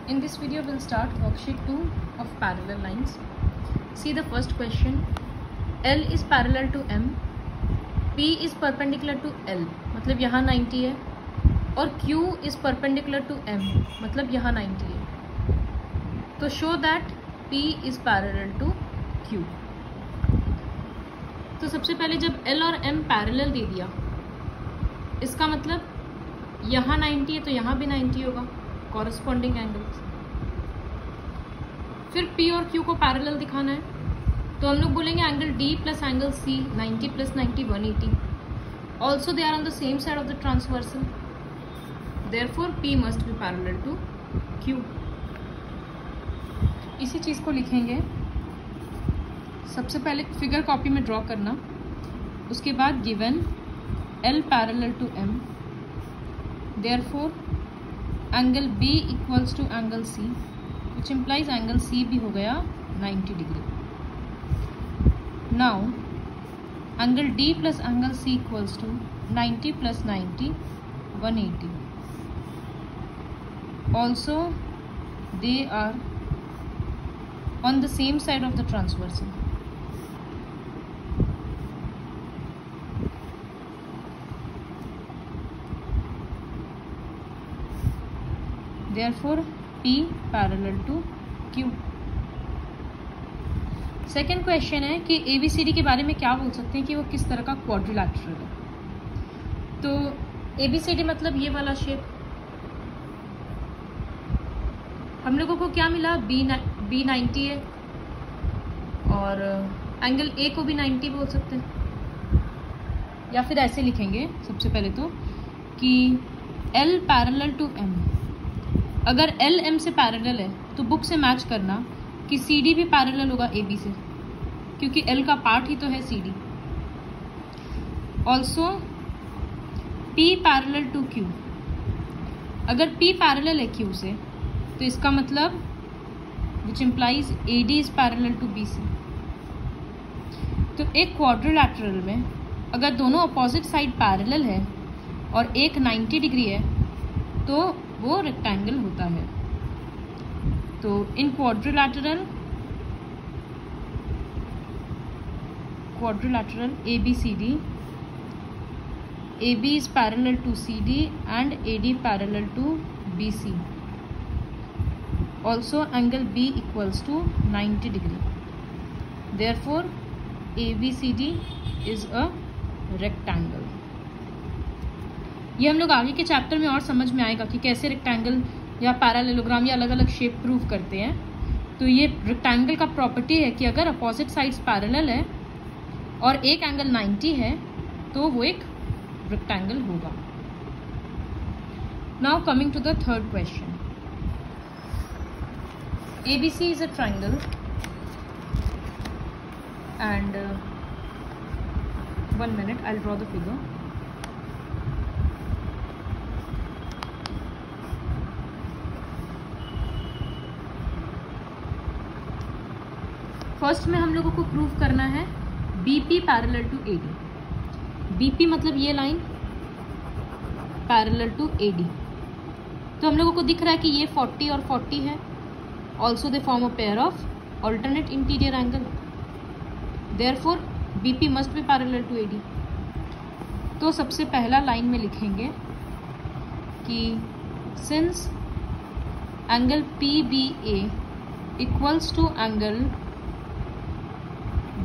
In this video, we'll start worksheet 2 of parallel lines. See the first question. L is parallel to M. P is perpendicular to L. मतलब यहाँ 90 है. और Q is perpendicular to M. मतलब यहाँ 90 है. तो show that P is parallel to Q. तो सबसे पहले जब L और M पैरेलल दे दिया, इसका मतलब यहाँ 90 है तो यहाँ भी 90 होगा, कॉरस्पॉन्डिंग एंगल्स. फिर P और Q को पैरेलल दिखाना है तो हम लोग बोलेंगे angle D plus angle C 90 plus 90 180. Also they are on the same side of the transversal, therefore P must be parallel to Q. इसी चीज़ को लिखेंगे. सबसे पहले फिगर कॉपी में ड्रॉ करना, उसके बाद given L parallel to M, therefore angle B equals to angle C, which implies angle C भी हो गया 90 degree. Now angle D plus angle C equals to 90 plus 90 180. Also they are on the same side of the transversal. Therefore, P parallel to Q. Second question है कि ABCD के बारे में क्या बोल सकते हैं कि वो किस तरह का क्वाड्रिलैटरल है. तो ABCD मतलब ये वाला शेप. हम लोगों को क्या मिला, B 90 है और एंगल A को भी 90 बोल सकते हैं. या फिर ऐसे लिखेंगे सबसे पहले तो कि L पैरेलल टू M. अगर L M से पैरेलल है तो बुक से मैच करना कि CD भी पैरेलल होगा AB से, क्योंकि L का पार्ट ही तो है CD. Also P parallel to Q. अगर P पैरेलल है Q से तो इसका मतलब which implies AD is parallel to BC. तो एक क्वाड्रिलैटरल में अगर दोनों अपोजिट साइड पैरेलल है और एक 90 डिग्री है तो वो रेक्टेंगल होता है. तो इन quadrilateral ABCD, AB is parallel to CD and AD parallel to BC. Also angle B equals to 90 degree. Therefore ABCD is a rectangle. ये हम लोग आगे के चैप्टर में और समझ में आएगा कि कैसे रेक्टेंगल या पैरेललोग्राम या अलग अलग शेप प्रूव करते हैं. तो ये रेक्टेंगल का प्रॉपर्टी है कि अगर अपोजिट साइड्स पैरेलल है और एक एंगल 90 है तो वो एक रेक्टेंगल होगा. Now coming to the third question. ABC is a triangle and 1 minute I'll draw the figure. First में हम लोगों को प्रूव करना है BP parallel to AD. BP मतलब ये लाइन पैरेलल टू AD. तो हम लोगों को दिख रहा है कि ये 40 और 40 है. Also they form a pair of alternate interior angle, therefore BP must be parallel to AD. तो सबसे पहला लाइन में लिखेंगे कि since angle PBA equals to angle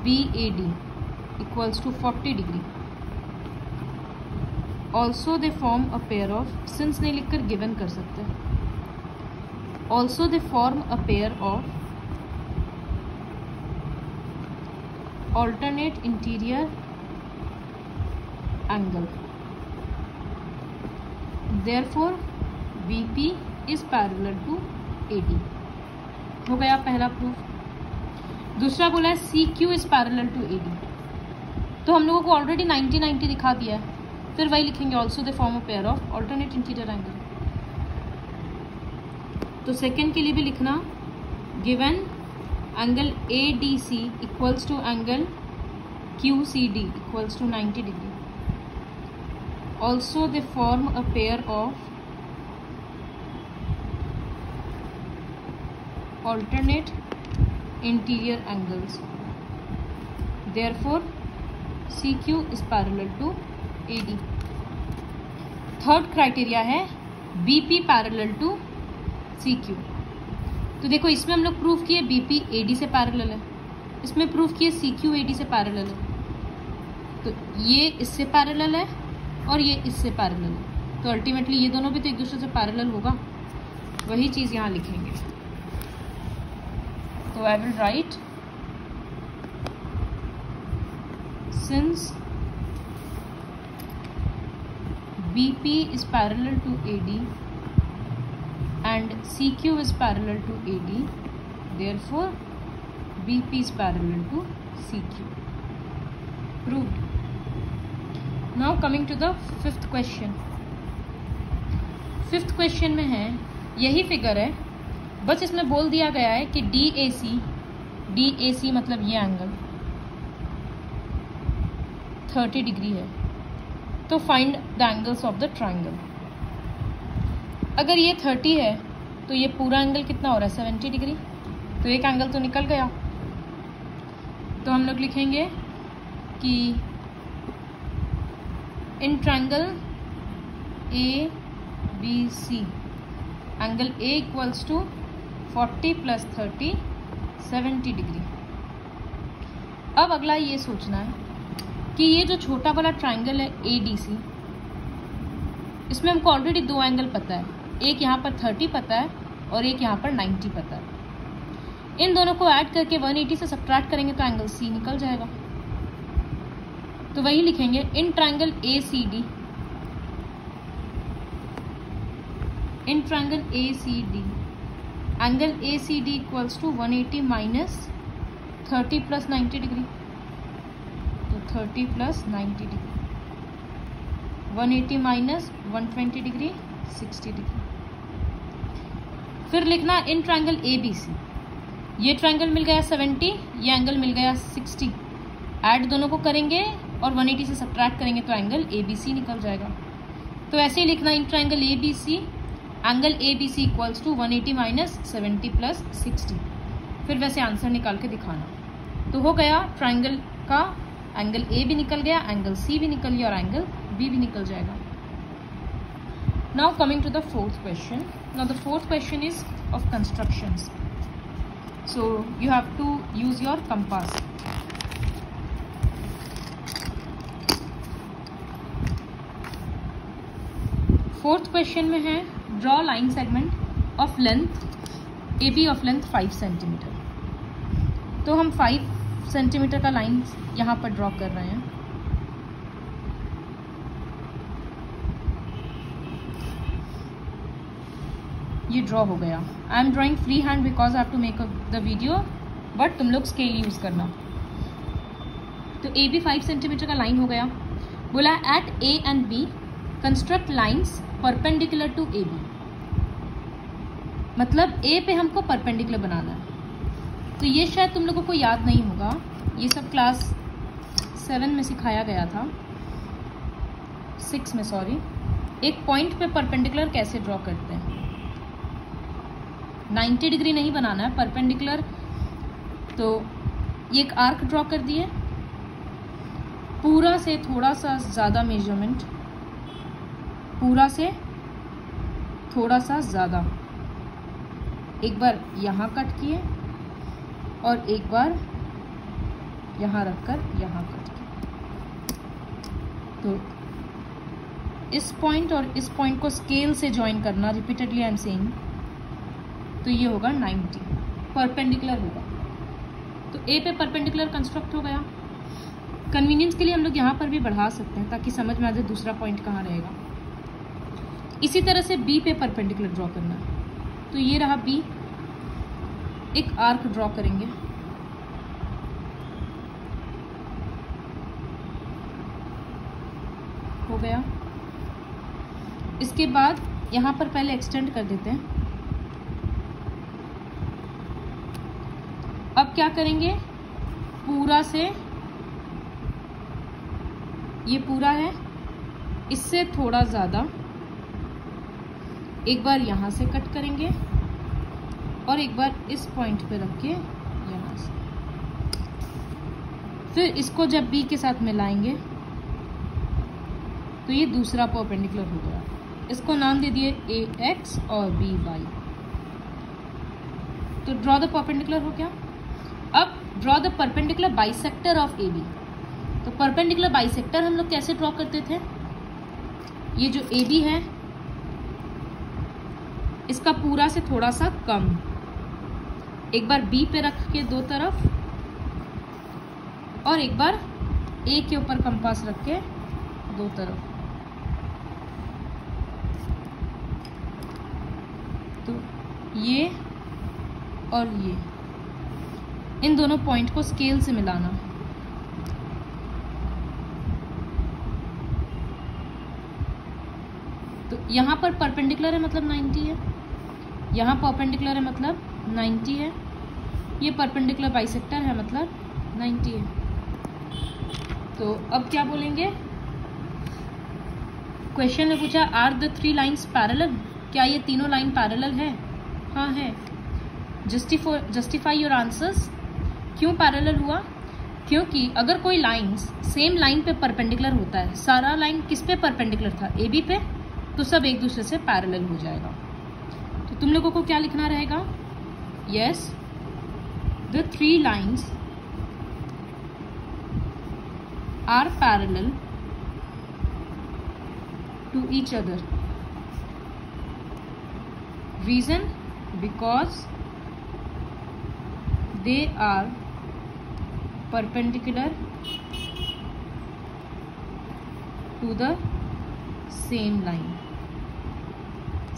BAD equals to 40 degree. Also they form a pair of, since नहीं लिखकर given कर सकते हैं. Also they form a pair of alternate interior angle. Therefore BP is parallel to AD. हो गया पहला proof. दूसरा बोला है CQ is parallel to AD. तो हम लोगों को ऑलरेडी 90 दिखा दिया है, फिर वही लिखेंगे also they form a pair of alternate interior angle. तो सेकेंड के लिए भी लिखना given angle ADC equals to angle QCD equals to 90 degree. Also they form a pair of alternate interior angles. Therefore, CQ is parallel to AD. Third criteria है BP parallel to CQ. तो देखो इसमें हम लोग proof किए BP AD से parallel है, इसमें प्रूफ किए CQ AD से पैरेलल है. तो ये इससे पैरेलल है और ये इससे पैरेलल है, तो अल्टीमेटली ये दोनों भी तो एक दूसरे से पैरेलल होगा. वही चीज़ यहाँ लिखेंगे. तो I will write since BP is parallel to AD and CQ is parallel to AD, therefore BP is parallel to CQ. Proved. Now coming to the fifth question. Fifth question में है यही figure है, बस इसमें बोल दिया गया है कि DAC मतलब ये एंगल 30 डिग्री है, तो find the angles of the triangle. अगर ये 30 है तो ये पूरा एंगल कितना हो रहा है 70 डिग्री, तो एक एंगल तो निकल गया. तो हम लोग लिखेंगे कि in triangle ABC angle A equals to 40 + 30 70 degree. अब अगला ये सोचना है कि ये जो छोटा वाला ट्राइंगल है ADC, इसमें हमको ऑलरेडी दो एंगल पता है, एक यहाँ पर 30 पता है और एक यहाँ पर 90 पता है. इन दोनों को ऐड करके 180 से सब्ट्रैक्ट करेंगे तो एंगल C निकल जाएगा. तो वही लिखेंगे in triangle ACD angle ACD equals to 180 minus 30 + 90 degree, तो 30 + 90 डिग्री, 180 माइनस 120 डिग्री 60 डिग्री. फिर लिखना इन ट्राइंगल ABC, ये ट्राइंगल मिल गया 70, ये एंगल मिल गया 60, ऐड दोनों को करेंगे और 180 से सब्ट्रैक्ट करेंगे तो एंगल ABC निकल जाएगा. तो ऐसे ही लिखना in triangle ABC angle ABC equals to 180 minus 70 + 60. फिर वैसे आंसर निकाल के दिखाना. तो हो गया ट्राइंगल का एंगल A भी निकल गया, एंगल C भी निकल गया और एंगल B भी निकल जाएगा. Now coming to the fourth question. Now the fourth question is of constructions, so you have to use your compass. Fourth question में है draw line segment of length AB of length 5 centimetre. तो हम 5 centimetre का line यहाँ पर draw कर रहे हैं. ये ड्रॉ हो गया. I am drawing free hand because I have to make the video, but तुम लोग स्केल यूज करना. तो AB 5 सेंटीमीटर का लाइन हो गया. बोला at A and B construct lines perpendicular to AB, मतलब A पे हमको परपेंडिकुलर बनाना है. तो ये शायद तुम लोगों को याद नहीं होगा, ये सब क्लास 7 में सिखाया गया था, 6 में सॉरी. एक पॉइंट पे परपेंडिकुलर कैसे ड्रॉ करते हैं. 90 डिग्री नहीं बनाना है, परपेंडिकुलर. तो ये एक आर्क ड्रॉ कर दिए, पूरा से थोड़ा सा ज़्यादा मेजरमेंट, पूरा से थोड़ा सा ज़्यादा, एक बार यहाँ कट किए और एक बार यहाँ रखकर यहाँ कट किए. तो इस पॉइंट और इस पॉइंट को स्केल से ज्वाइन करना, रिपीटेडली आई एम सेइंग, तो ये होगा 90, परपेंडिकुलर होगा. तो A पे परपेंडिकुलर कंस्ट्रक्ट हो गया. कन्वीनियंस के लिए हम लोग यहाँ पर भी बढ़ा सकते हैं ताकि समझ में आ जाए दूसरा पॉइंट कहाँ रहेगा. इसी तरह से B पे परपेंडिकुलर ड्रॉ करना है. तो ये रहा B, एक आर्क ड्रॉ करेंगे. हो गया. इसके बाद यहाँ पर पहले एक्सटेंड कर देते हैं. अब क्या करेंगे, पूरा से, ये पूरा है, इससे थोड़ा ज़्यादा एक बार यहाँ से कट करेंगे और एक बार इस पॉइंट पे रख के यहाँ से, फिर इसको जब बी के साथ मिलाएंगे तो ये दूसरा परपेंडिकुलर हो गया। इसको नाम दे दिए ए एक्स और बी वाई। तो ड्रॉ द परपेंडिकुलर हो गया। अब draw the perpendicular bisector of A B. तो परपेंडिकुलर बाइसेक्टर हम लोग कैसे ड्रॉ करते थे? ये जो ए बी है इसका पूरा से थोड़ा सा कम, एक बार बी पे रख के दो तरफ और एक बार ए के ऊपर कंपास रख के दो तरफ। तो ये और ये, इन दोनों पॉइंट को स्केल से मिलाना। तो यहाँ पर परपेंडिकुलर है मतलब 90 है, यहाँ परपेंडिकुलर है मतलब 90 है, ये परपेंडिकुलर बाइसेक्टर है मतलब 90 है। तो अब क्या बोलेंगे? क्वेश्चन में पूछा आर द 3 लाइन्स पैरेलल, क्या ये तीनों लाइन पैरेलल है? हाँ है। Justify your answers. क्यों पैरेलल हुआ? क्योंकि अगर कोई लाइन सेम लाइन पे परपेंडिकुलर होता है, सारा लाइन किस पे परपेंडिकुलर था? ए बी पे, तो सब एक दूसरे से पैरेलल हो जाएगा। तो तुम लोगों को क्या लिखना रहेगा? Yes, the 3 lines are parallel to each other. Reason? Because they are perpendicular to the same line।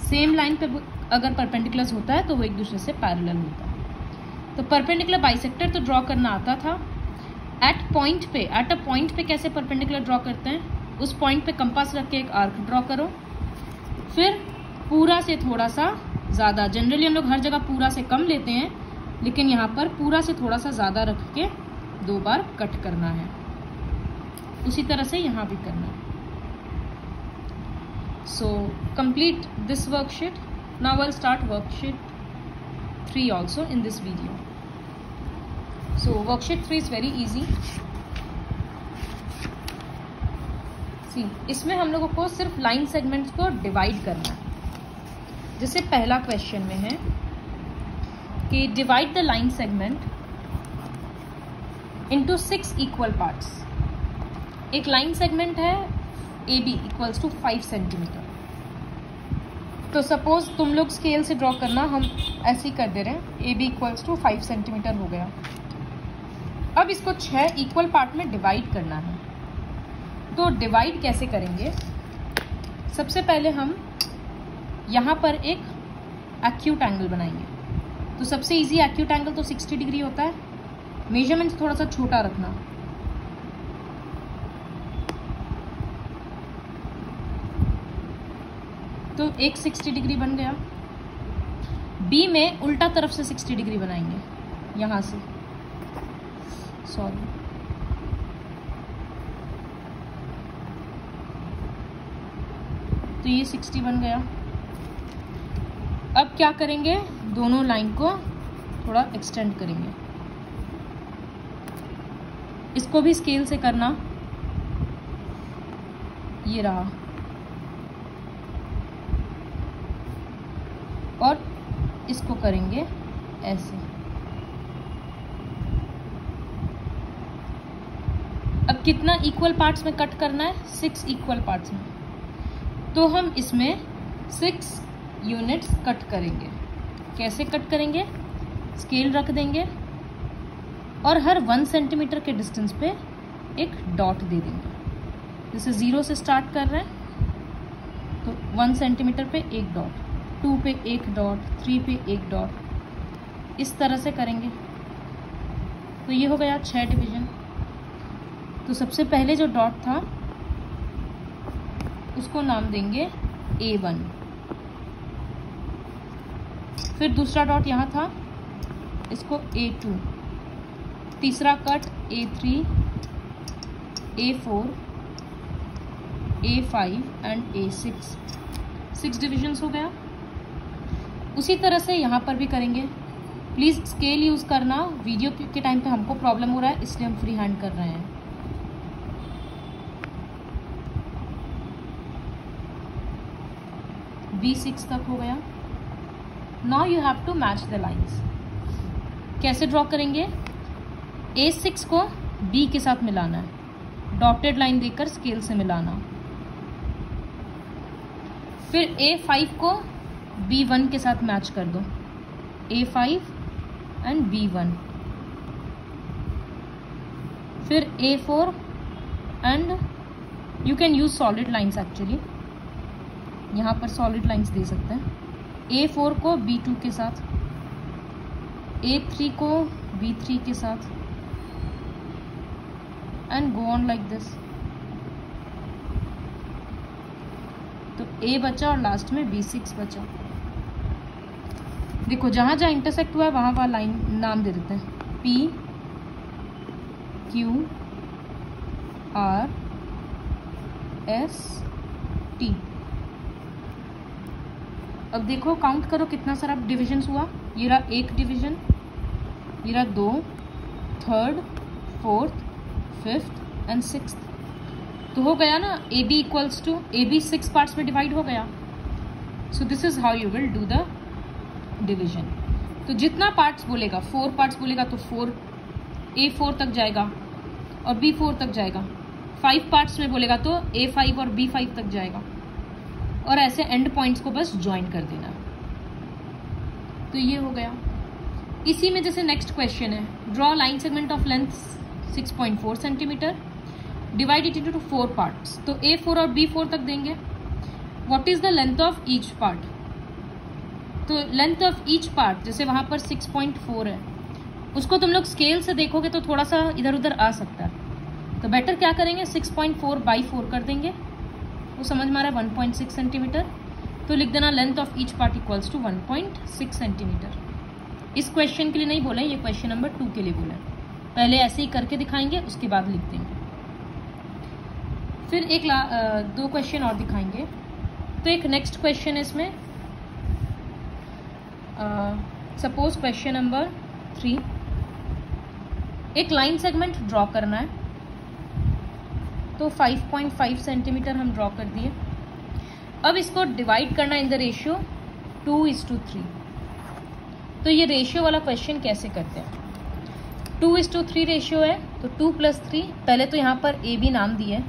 Same line पे अगर परपेंडिकुलर होता है तो वो एक दूसरे से पैरेलल होता है। तो परपेंडिकुलर बाइसेक्टर तो ड्रॉ करना आता था। एट अ पॉइंट पे कैसे परपेंडिकुलर ड्रॉ करते हैं? उस पॉइंट पे कंपास रख के एक आर्क ड्रॉ करो, फिर पूरा से थोड़ा सा ज़्यादा, जनरली हम लोग हर जगह पूरा से कम लेते हैं, लेकिन यहाँ पर पूरा से थोड़ा सा ज़्यादा रख के 2 बार कट करना है। उसी तरह से यहाँ भी करना है। So complete this worksheet. Now I will start worksheet 3 also in this video. So worksheet 3 is very easy. See, इसमें हम लोगों को सिर्फ लाइन सेगमेंट्स को डिवाइड करना है। जैसे पहला क्वेश्चन में है कि divide the line segment into 6 equal parts. एक लाइन सेगमेंट है A B equals to 5 centimetre. तो सपोज तुम लोग स्केल से ड्रॉ करना, हम ऐसे ही कर दे रहे हैं। A B equals to 5 centimetre हो गया। अब इसको 6 इक्वल पार्ट में डिवाइड करना है। तो डिवाइड कैसे करेंगे? सबसे पहले हम यहाँ पर एक एक्यूट एंगल बनाएंगे। तो सबसे इजी एक्यूट एंगल तो 60 डिग्री होता है। मेजरमेंट थोड़ा सा छोटा रखना। तो एक 60 डिग्री बन गया। बी में उल्टा तरफ से 60 डिग्री बनाएंगे, यहाँ से, सॉरी, तो ये 60 बन गया। अब क्या करेंगे? दोनों लाइन को थोड़ा एक्सटेंड करेंगे। इसको भी स्केल से करना। ये रहा, और इसको करेंगे ऐसे। अब कितना इक्वल पार्ट्स में कट करना है? 6 इक्वल पार्ट्स में। तो हम इसमें 6 यूनिट्स कट करेंगे। कैसे कट करेंगे? स्केल रख देंगे और हर 1 सेंटीमीटर के डिस्टेंस पे एक डॉट दे देंगे। जैसे 0 से स्टार्ट कर रहे हैं तो 1 सेंटीमीटर पे एक डॉट, 2 पे एक डॉट, 3 पे एक डॉट, इस तरह से करेंगे। तो ये हो गया 6 डिवीजन। तो सबसे पहले जो डॉट था उसको नाम देंगे A1। फिर दूसरा डॉट यहाँ था, इसको A2। तीसरा cut A3, A4, A5 and A6। 6 divisions हो गया। उसी तरह से यहाँ पर भी करेंगे। प्लीज़ स्केल यूज़ करना, वीडियो के टाइम पे हमको प्रॉब्लम हो रहा है इसलिए हम फ्री हैंड कर रहे हैं। B6 तक हो गया। Now you have to match the lines. कैसे ड्रॉ करेंगे? A6 को B के साथ मिलाना है, डॉटेड लाइन देकर स्केल से मिलाना। फिर A5 को B1 के साथ मैच कर दो, A5 एंड B1। फिर A4 and you can use solid lines, actually यहाँ पर सॉलिड लाइन्स दे सकते हैं। A4 को B2 के साथ, A3 को B3 के साथ and go on like this. तो A बचा और लास्ट में B6 बचा। देखो जहां जहां इंटरसेक्ट हुआ है वहां वहां लाइन नाम दे देते हैं, P Q R S T। अब देखो काउंट करो कितना सारा डिविजन हुआ। ये रहा एक डिवीजन, ये रहा 2, 3rd, 4th, 5th and 6th। तो हो गया ना, AB equals to AB 6 parts में डिवाइड हो गया। So this is how you will do the division. तो जितना पार्ट्स बोलेगा, 4 पार्ट्स बोलेगा तो 4 A4 तक जाएगा और B4 तक जाएगा। 5 पार्ट्स में बोलेगा तो A5 और B5 तक जाएगा, और ऐसे एंड पॉइंट्स को बस ज्वाइन कर देना। तो ये हो गया। इसी में जैसे नेक्स्ट क्वेश्चन है, draw line segment of length 6.4 centimetre, divide it into 4 parts. तो A4 और B4 तक देंगे। What is the length of each part? तो लेंथ ऑफ ईच पार्ट जैसे वहां पर 6.4 है, उसको तुम लोग स्केल से देखोगे तो थोड़ा सा इधर उधर आ सकता है। तो बेटर क्या करेंगे, 6.4/4 कर देंगे। वो समझ में आ रहा है 1.6 सेंटीमीटर। तो लिख देना length of each part equals to 1.6 centimetre. इस क्वेश्चन के लिए नहीं बोला, ये क्वेश्चन नंबर 2 के लिए बोला है। पहले ऐसे ही करके दिखाएंगे, उसके बाद लिख देंगे। फिर एक 2 क्वेश्चन और दिखाएंगे। तो एक नेक्स्ट क्वेश्चन है इसमें, सपोज क्वेश्चन नंबर 3, एक लाइन सेगमेंट ड्रॉ करना है। तो 5.5 सेंटीमीटर हम ड्रॉ कर दिए। अब इसको डिवाइड करना इन द रेशियो 2:3। तो ये रेशियो वाला क्वेश्चन कैसे करते हैं? 2:3 रेशियो है, तो 2 + 3। पहले तो यहाँ पर AB नाम दिए,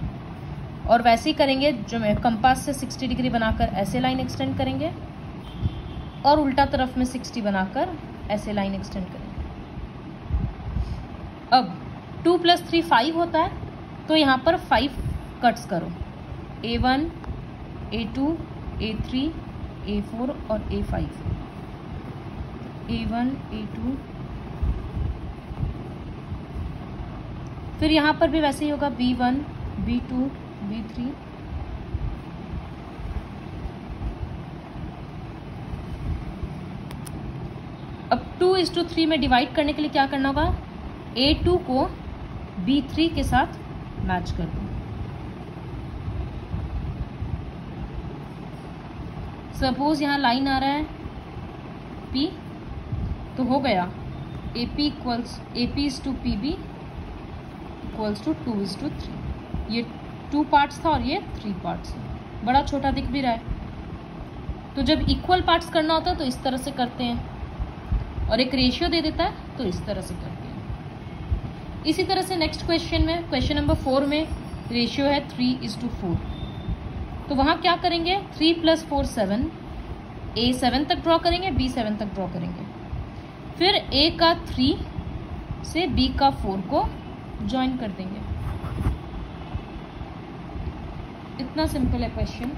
और वैसे ही करेंगे जो मैं कंपास से 60 डिग्री बनाकर ऐसे लाइन एक्सटेंड करेंगे, और उल्टा तरफ में 60 बनाकर ऐसे लाइन एक्सटेंड करेंगे। अब 2 + 3 5 होता है, तो यहाँ पर 5 कट्स करो, A1, A2, A3, A4 और A5। A1, A2, फिर यहाँ पर भी वैसे ही होगा, B1, B2, B3, अब 2:3 में डिवाइड करने के लिए क्या करना होगा, A2 को B3 के साथ मैच कर दो। सपोज यहाँ लाइन आ रहा है P, तो हो गया AP is to PB equals to 2:3। ये 2 पार्ट्स था और ये 3 पार्ट्स है। बड़ा छोटा दिख भी रहा है। तो जब इक्वल पार्ट्स करना होता है तो इस तरह से करते हैं, और एक रेशियो दे देता है तो इस तरह से करते हैं। इसी तरह से नेक्स्ट क्वेश्चन में, क्वेश्चन नंबर 4 में रेशियो है 3:4। तो वहाँ क्या करेंगे, 3 + 4 7, A7 तक ड्रॉ करेंगे, B7 तक ड्रॉ करेंगे। फिर A का 3 से B का 4 को ज्वाइन कर देंगे। इतना सिंपल है क्वेश्चन।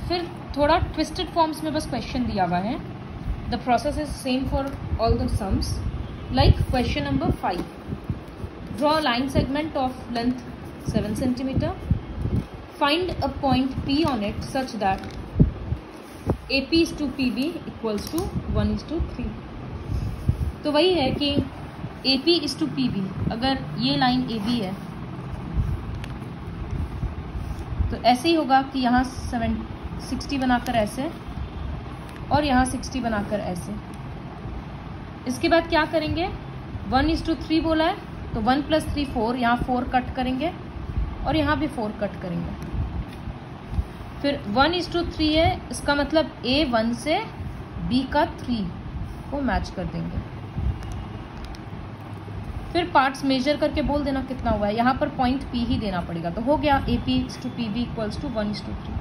फिर थोड़ा ट्विस्टेड फॉर्म्स में बस क्वेश्चन दिया हुआ है। The process is same for all the sums. Like question number 5, draw line segment of length 7 centimetre, find a point P on it such that AP is to PB equals to 1:3। तो वही है कि AP is to PB, अगर ये line AB है तो ऐसे ही होगा कि यहाँ 60 बनाकर ऐसे, और यहाँ 60 बनाकर ऐसे। इसके बाद क्या करेंगे, 1:3 बोला है तो 1 + 3 4, यहाँ 4 कट करेंगे और यहाँ भी 4 कट करेंगे। फिर 1:3 है, इसका मतलब A 1 से B का 3 को मैच कर देंगे। फिर पार्ट्स मेजर करके बोल देना कितना हुआ है, यहाँ पर पॉइंट P ही देना पड़ेगा, तो हो गया AP/PB = 1:3।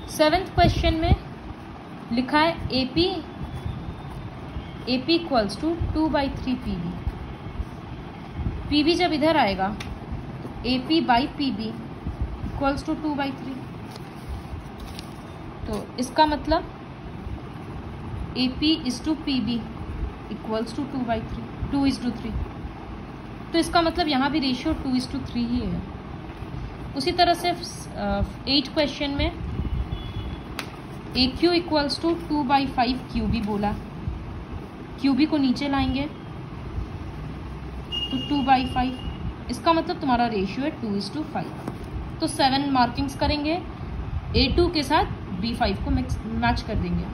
7th क्वेश्चन में लिखा है AP = 2/3 PB। PB जब इधर आएगा तो AP/PB = 2/3। तो इसका मतलब AP/PB = 2/3। तो इसका मतलब यहाँ भी रेशियो 2:3 ही है। उसी तरह से 8 क्वेश्चन में AQ = 2/5 QB बोला, QB को नीचे लाएंगे तो 2/5, इसका मतलब तुम्हारा रेशियो है 2:5। तो 7 मार्किंग्स करेंगे, A2 के साथ B5 को मैच कर देंगे।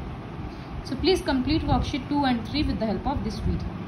So please complete worksheet 2 and 3 with the help of this video.